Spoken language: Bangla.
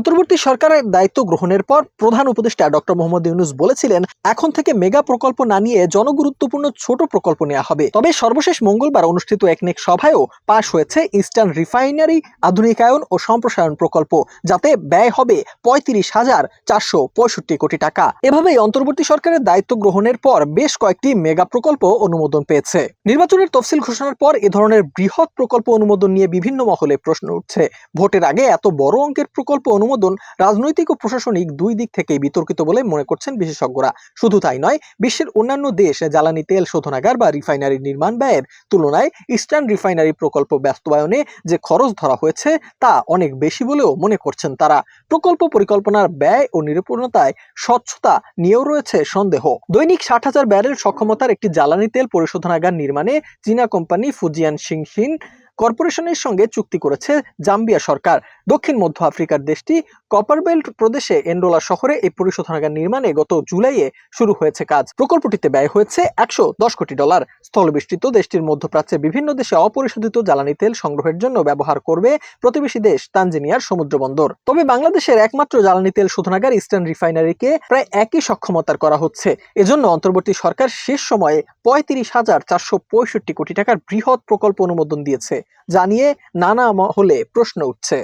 অন্তর্বর্তী সরকারের দায়িত্ব গ্রহণের পর প্রধান উপদেষ্টা ডক্টর মোহাম্মদ ইউনূস বলেছিলেন, এখন থেকে মেগা প্রকল্প না নিয়ে জনগুরুত্বপূর্ণ ছোট প্রকল্প নেওয়া হবে। তবে সর্বশেষ মঙ্গলবার অনুষ্ঠিত একনেক সভায়ও পাশ হয়েছে ইস্টার্ন রিফাইনারি আধুনিকায়ন ও সম্প্রসারণ প্রকল্প, যাতে ব্যয় হবে ৩৫,৪৬৫ কোটি টাকা। এভাবেই অন্তর্বর্তী সরকারের দায়িত্ব গ্রহণের পর বেশ কয়েকটি মেগা প্রকল্প অনুমোদন পেয়েছে। নির্বাচনের তফসিল ঘোষণার পর এ ধরনের বৃহৎ প্রকল্প অনুমোদন নিয়ে বিভিন্ন মহলে প্রশ্ন উঠছে। ভোটের আগে এত বড় অঙ্কের প্রকল্প অনুমোদন রাজনৈতিক ও প্রশাসনিক দুই দিক থেকেই বিতর্কিত বলে মনে করছেন বিশেষজ্ঞরা। শুধু তাই নয়, বিশ্বের অন্যান্য দেশ জ্বালানি তেল শোধনাগার বা রিফাইনারি নির্মাণ ব্যয়ের তুলনায় ইস্টার্ন রিফাইনারি প্রকল্প বাস্তবায়নে যে খরচ ধরা হয়েছে তা অনেক বেশি বলেও মনে করছেন তারা। প্রকল্প পরিকল্পনার ব্যয় ও নিরাপত্তায় স্বচ্ছতা নিয়েও রয়েছে সন্দেহ। দৈনিক ৬০,০০০ ব্যারেল সক্ষমতার একটি জ্বালানি তেল পরিশোধনাগার নির্মাণে চীনা কোম্পানি ফুজিয়ান শিংশিন কর্পোরেশনের সঙ্গে চুক্তি করেছে জাম্বিয়া সরকার। দক্ষিণ মধ্য আফ্রিকার দেশটি কপারবেল্ট প্রদেশে এন্ডোলা শহরে এই পরিশোধনাগার নির্মাণে গত জুলাইয়ে শুরু হয়েছে কাজ। প্রকল্পটিতে ব্যয় হয়েছে $১১০ কোটি। স্থলবেষ্টিত দেশটির মধ্যপ্রাচ্যে বিভিন্ন দেশে অপরিশোধিত জ্বালানি তেল সংগ্রহের জন্য ব্যবহার করবে প্রতিবেশী দেশ তানজানিয়ার সমুদ্র বন্দর। তবে বাংলাদেশের একমাত্র জ্বালানি তেল শোধনাগার ইস্টার্ন রিফাইনারিকে প্রায় একই সক্ষমতার করা হচ্ছে। এজন্য অন্তর্বর্তী সরকার শেষ সময়ে ৩৫,৪৬৫ কোটি টাকার বৃহৎ প্রকল্প অনুমোদন দিয়েছে, যা নিয়ে নানা মহলে প্রশ্ন উঠছে।